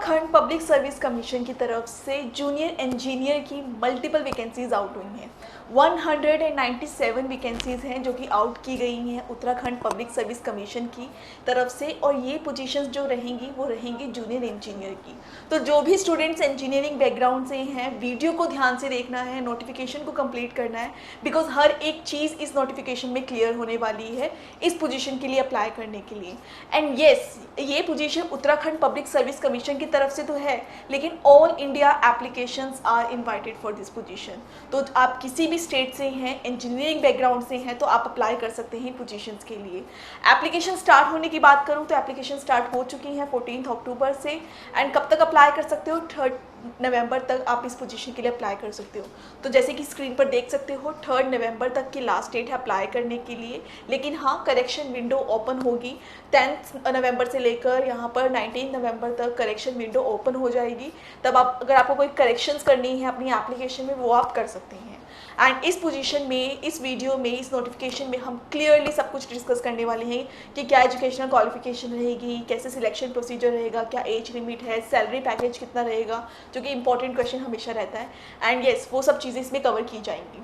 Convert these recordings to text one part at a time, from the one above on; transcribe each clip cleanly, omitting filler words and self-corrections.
Uttarakhand public service commission की तरफ से जूनियर इंजीनियर की मल्टीपल वैकेंसीज आउट हुई हैं। 197 वैकेंसीज़ हैं जो कि आउट की गई हैं उत्तराखंड पब्लिक सर्विस कमीशन की तरफ से, और ये पोजीशंस जो रहेंगी वो रहेंगी जूनियर इंजीनियर की। तो जो भी स्टूडेंट्स इंजीनियरिंग बैकग्राउंड से हैं, वीडियो को ध्यान से देखना है, नोटिफिकेशन को कंप्लीट करना है, बिकॉज हर एक चीज़ इस नोटिफिकेशन में क्लियर होने वाली है इस पोजीशन के लिए अप्लाई करने के लिए। एंड येस, ये position Uttarakhand public service commission की तरफ से तो है, लेकिन all India applications are invited for this position. तो आप किसी भी स्टेट से हैं, इंजीनियरिंग बैकग्राउंड से हैं, तो आप अप्लाई कर सकते हैं पोजीशंस के लिए। एप्लीकेशन स्टार्ट होने की बात करूं तो एप्लीकेशन स्टार्ट हो चुकी हैं 14 अक्टूबर से। एंड कब तक अप्लाई कर सकते हो? 3 नवंबर तक आप इस पोजीशन के लिए अप्लाई कर सकते हो। तो जैसे कि स्क्रीन पर देख सकते हो, 3 नवंबर तक की लास्ट डेट है अप्लाई करने के लिए। लेकिन हाँ, करेक्शन विंडो ओपन होगी 10 नवंबर से लेकर यहाँ पर 19 नवंबर तक करेक्शन विंडो ओपन हो जाएगी। तब आप अगर आपको कोई करेक्शंस करनी है अपनी एप्लीकेशन में, वो आप कर सकते हैं। एंड इस पोजीशन में, इस वीडियो में, इस नोटिफिकेशन में हम क्लियरली सब कुछ डिस्कस करने वाले हैं कि क्या एजुकेशनल क्वालिफिकेशन रहेगी, कैसे सिलेक्शन प्रोसीजर रहेगा, क्या एज लिमिट है, सैलरी पैकेज कितना रहेगा, जो कि इंपॉर्टेंट क्वेश्चन हमेशा रहता है। एंड येस, वो सब चीज़ें इसमें कवर की जाएंगी।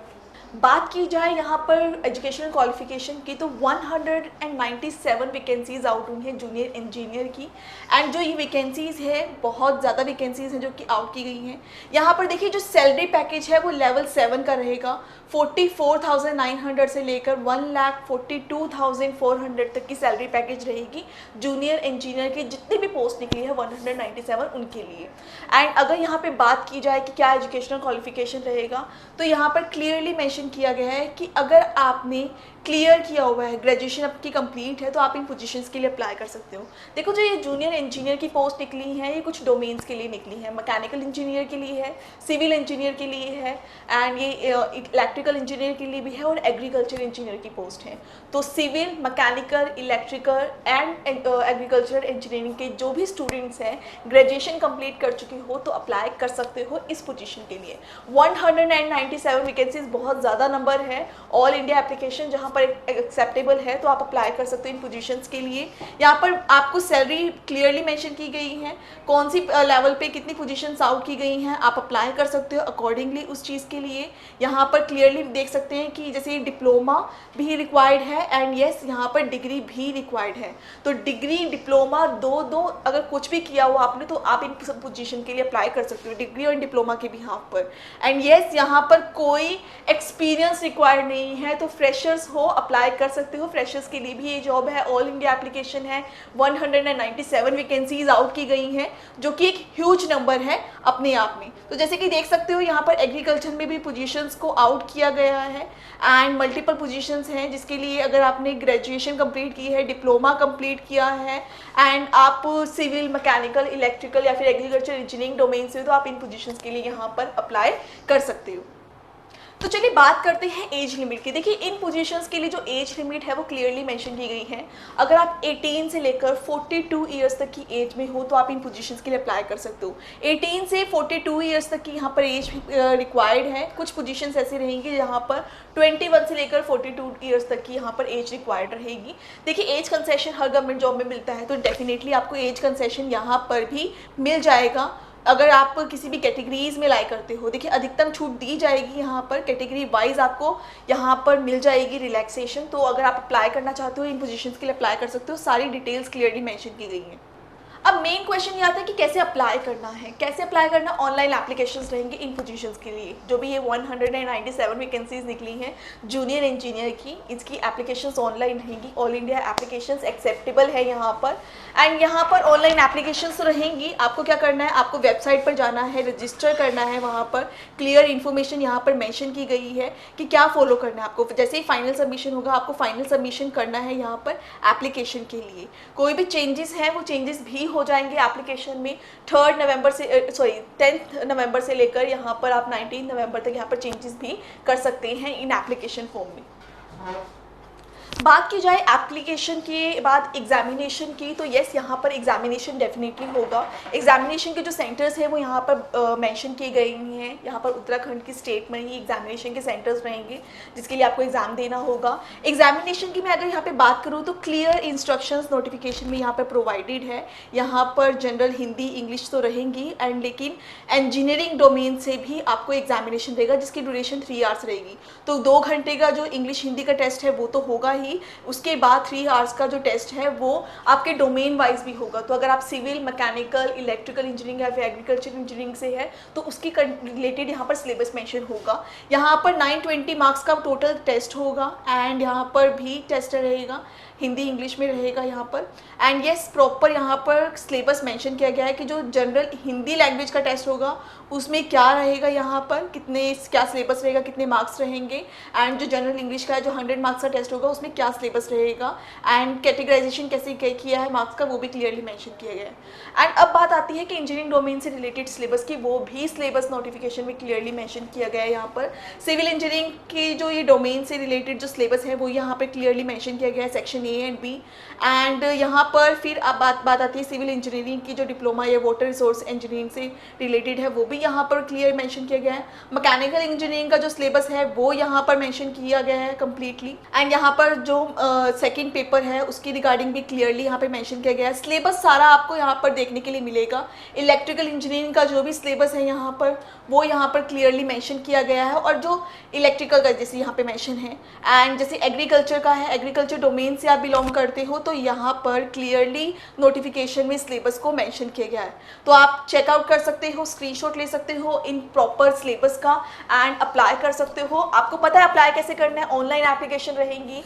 बात की जाए यहाँ पर एजुकेशनल क्वालिफिकेशन की, तो 197 वैकेंसीज आउट हुई हैं जूनियर इंजीनियर की। एंड जो ये वैकेंसीज़ है, बहुत ज़्यादा वैकेंसीज़ हैं जो कि आउट की गई हैं। यहाँ पर देखिए, जो सैलरी पैकेज है वो लेवल 7 का रहेगा। 44,900 से लेकर 1,42,400 तक की सैलरी पैकेज रहेगी जूनियर इंजीनियर की। जितनी भी पोस्ट निकली है 197 उनके लिए। एंड अगर यहाँ पे बात की जाए कि क्या एजुकेशनल क्वालिफिकेशन रहेगा, तो यहाँ पर क्लियरली मेंशन किया गया है कि अगर आपने क्लियर किया हुआ है, ग्रेजुएशन आपकी कंप्लीट है, तो आप इन पोजीशंस के लिए अप्लाई कर सकते हो। देखो, जो ये जूनियर इंजीनियर की पोस्ट निकली हैं, ये कुछ डोमेन्स के लिए निकली है। मैकेनिकल इंजीनियर के लिए है, सिविल इंजीनियर के लिए है, एंड ये इलेक्ट्रिकल इंजीनियर के लिए भी है, और एग्रीकल्चर इंजीनियर की पोस्ट है। तो civil, mechanical, electrical and agriculture engineering के जो भी स्टूडेंट्स हैं, ग्रेजुएशन कंप्लीट कर चुके हो, तो अप्लाई कर सकते हो इस पोजीशन के लिए। 197 वैकेंसीज बहुत ज़्यादा नंबर है। ऑल इंडिया एप्लीकेशन जहाँ पर एक्सेप्टेबल है, तो आप अप्लाई कर सकते हो इन पोजीशंस के लिए। यहाँ पर आपको सैलरी क्लियरली मेंशन की गई है, कौन सी लेवल पे कितनी पोजीशंस आउट की गई हैं, आप अप्लाई कर सकते हो अकॉर्डिंगली उस चीज़ के लिए। यहाँ पर क्लियरली देख सकते हैं कि जैसे डिप्लोमा भी रिक्वायर्ड है, एंड येस, यहाँ पर डिग्री भी रिक्वायर्ड है। तो डिग्री, डिप्लोमा दो अगर कुछ भी किया हुआ आपने, तो आप इन सब पोजीशन के लिए अप्लाई कर सकते हो, डिग्री और डिप्लोमा के भी हाफ पर। एंड येस, यहाँ पर कोई एक्सपीरियंस रिक्वायर्ड नहीं है, तो फ्रेशर्स हो अप्लाई कर सकते हो। फ्रेशर्स के लिए भी ये जॉब है, ऑल इंडिया एप्लीकेशन है। 197 वैकेंसीज आउट की गई हैं, जो कि एक ह्यूज नंबर है अपने आप में। तो जैसे कि देख सकते हो, यहाँ पर एग्रीकल्चर में भी पोजीशंस को आउट किया गया है, एंड मल्टीपल पोजीशंस हैं जिसके लिए अगर आपने ग्रेजुएशन कंप्लीट की है, डिप्लोमा कंप्लीट किया है, एंड आप सिविल, मैकेनिकल, इलेक्ट्रिकल या फिर एग्रीकल्चर इंजीनियरिंग डोमेन से हो, तो आप इन पोजीशंस के लिए यहाँ पर अप्लाई कर सकते हो। तो चलिए बात करते हैं एज लिमिट की। देखिए, इन पोजीशंस के लिए जो एज लिमिट है वो क्लियरली मेंशन की गई है। अगर आप 18 से लेकर 42 ईयर्स तक की एज में हो, तो आप इन पोजीशंस के लिए अप्लाई कर सकते हो। 18 से 42 ईयर्स तक की यहाँ पर एज रिक्वायर्ड है। कुछ पोजीशंस ऐसी रहेंगी जहाँ पर 21 से लेकर 42 ईयर्स तक की यहाँ पर एज रिक्वायर्ड रहेगी। देखिए, एज कंसेशन हर गवर्नमेंट जॉब में मिलता है, तो डेफिनेटली आपको एज कंसेशन यहाँ पर भी मिल जाएगा अगर आप किसी भी कैटेगरीज में लाई करते हो। देखिए, अधिकतम छूट दी जाएगी यहाँ पर, कैटेगरी वाइज आपको यहाँ पर मिल जाएगी रिलैक्सेशन। तो अगर आप अप्लाई करना चाहते हो, इन पोजीशंस के लिए अप्लाई कर सकते हो। सारी डिटेल्स क्लियरली मेंशन की गई हैं। अब मेन क्वेश्चन ये आता है कि कैसे अप्लाई करना है। कैसे अप्लाई करना? ऑनलाइन एप्लीकेशंस रहेंगे इन पोजीशंस के लिए। जो भी ये 197 वैकेंसीज निकली हैं जूनियर इंजीनियर की, इसकी एप्लीकेशंस ऑनलाइन रहेंगी। ऑल इंडिया एप्लीकेशंस एक्सेप्टेबल है यहाँ पर। एंड यहाँ पर ऑनलाइन एप्लीकेशंस रहेंगी। आपको क्या करना है? आपको वेबसाइट पर जाना है, रजिस्टर करना है। वहाँ पर क्लियर इन्फॉर्मेशन यहाँ पर मेंशन की गई है कि क्या फॉलो करना है आपको। जैसे ही फाइनल सबमिशन होगा, आपको फाइनल सबमिशन करना है यहाँ पर एप्लीकेशन के लिए। कोई भी चेंजेस हैं, वो चेंजेस भी हो जाएंगे एप्लीकेशन में। 10 नवंबर से लेकर यहाँ पर आप 19 नवंबर तक यहाँ पर चेंजेस भी कर सकते हैं इन एप्लीकेशन फॉर्म में। बात की जाए एप्लीकेशन के बाद एग्जामिनेशन की, तो येस यहाँ पर एग्जामिनेशन डेफिनेटली होगा। एग्जामिनेशन के जो सेंटर्स हैं वो यहाँ पर मेंशन किए गए हैं। यहाँ पर उत्तराखंड की स्टेट में ही एग्जामिनेशन के सेंटर्स रहेंगे जिसके लिए आपको एग्ज़ाम देना होगा। एग्जामिनेशन की मैं अगर यहाँ पे बात करूँ तो क्लियर इंस्ट्रक्शंस नोटिफिकेशन में यहाँ पर प्रोवाइडेड है। यहाँ पर जनरल हिंदी इंग्लिश तो रहेंगी एंड लेकिन इंजीनियरिंग डोमेन से भी आपको एग्जामिनेशन देगा जिसकी ड्यूरेशन 3 आवर्स रहेगी। तो 2 घंटे का जो इंग्लिश हिंदी का टेस्ट है वो तो होगा ही, उसके बाद 3 आवर्स का जो टेस्ट है वो आपके डोमेन वाइज भी होगा। तो अगर आप सिविल, मैकेनिकल, इलेक्ट्रिकल इंजीनियरिंग या फिर एग्रीकल्चर इंजीनियरिंग से है तो उसकी रिलेटेड यहाँ पर सिलेबस मेंशन होगा। यहाँ पर 920 मार्क्स का टोटल टेस्ट होगा एंड यहाँ पर भी टेस्ट रहेगा, हिंदी इंग्लिश में रहेगा यहाँ पर। एंड येस प्रॉपर यहाँ पर सिलेबस मेंशन किया गया है कि जो जनरल हिंदी लैंग्वेज का टेस्ट होगा उसमें क्या रहेगा, यहाँ पर क्या सिलेबस रहेगा, कितने मार्क्स रहेंगे। एंड जो जनरल इंग्लिश का है जो 100 मार्क्स का टेस्ट होगा उसमें क्या सिलेबस रहेगा एंड कैटेगराइजेशन कैसे किया है मार्क्स का वो भी क्लियरली मेंशन किया गया है। एंड अब बात आती है कि इंजीनियरिंग डोमेन से रिलेटेड सिलेबस की, वो भी सिलेबस नोटिफिकेशन में क्लियरली मेंशन किया गया है। यहाँ पर सिविल इंजीनियरिंग की जो ये डोमेन से रिलेटेड जो सिलेबस है वो यहाँ पर क्लियरली मेंशन किया गया है, section A and B. And यहाँ पर फिर अब बात आती है सिविल इंजीनियरिंग की जो डिप्लोमा या वाटर रिसोर्स इंजीनियरिंग से रिलेटेड है वो भी यहाँ पर क्लियर मेंशन किया गया है। मैकेनिकल इंजीनियरिंग का जो सिलेबस है वो यहाँ पर मेंशन किया गया है कम्प्लीटली। एंड यहाँ पर जो सेकंड पेपर है उसकी रिगार्डिंग भी क्लियरली यहाँ पे मेंशन किया गया है। सिलेबस सारा आपको यहाँ पर देखने के लिए मिलेगा। इलेक्ट्रिकल इंजीनियरिंग का जो भी सिलेबस है यहाँ पर वो यहाँ पर क्लियरली मेंशन किया गया है, और जो इलेक्ट्रिकल का जैसे यहाँ पे मेंशन है। एंड जैसे एग्रीकल्चर का है, एग्रीकल्चर डोमेन से आप बिलोंग करते हो तो यहाँ पर क्लियरली नोटिफिकेशन में सिलेबस को मेंशन किया गया है। तो आप चेकआउट कर सकते हो, स्क्रीनशॉट ले सकते हो इन प्रॉपर सिलेबस का एंड अप्लाई कर सकते हो। आपको पता है अप्लाई कैसे करना है, ऑनलाइन एप्लीकेशन रहेंगी।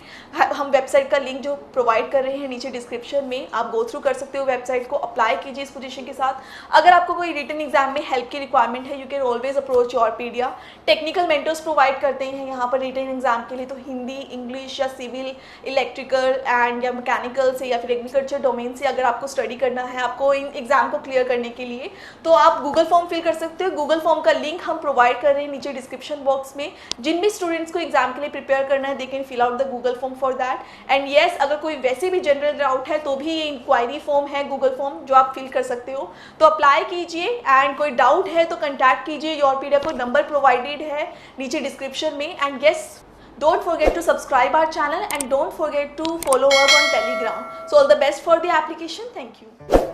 हम वेबसाइट का लिंक जो प्रोवाइड कर रहे हैं नीचे डिस्क्रिप्शन में, आप गो थ्रू कर सकते हो वेबसाइट को, अप्लाई कीजिए इस पोजीशन के साथ। अगर आपको कोई रिटन एग्जाम में हेल्प की रिक्वायरमेंट है, you can always approach Yourpedia. Technical mentors provide करते हैं यहाँ पर रिटन एग्जाम के लिए, तो हिंदी, इंग्लिश या सिविल, इलेक्ट्रिकल एंड या मैकेनिकल से या फिर एग्रीकल्चर डोमेन से अगर आपको स्टडी करना है, आपको इन एग्जाम को क्लियर करने के लिए, तो आप गूगल फॉर्म फिल कर सकते हो। गूगल फॉर्म का लिंक हम प्रोवाइड कर रहे हैं नीचे डिस्क्रिप्शन बॉक्स में। जिन भी स्टूडेंट्स को एग्जाम के लिए प्रिपेयर करना है they can fill out the Google form for that. And yes अगर कोई वैसे भी जनरल डाउट है तो भी ये इंक्वायरी फॉर्म है गूगल फॉर्म जो आप फिल कर सकते हो, तो अप्लाई कीजिए। एंड कोई डाउट है तो कंटैक्ट कीजिए, योरपीडिया को नंबर प्रोवाइडेड है नीचे डिस्क्रिप्शन में। And yes don't forget to subscribe our channel and don't forget to follow us on Telegram. So all the best for the application. Thank you.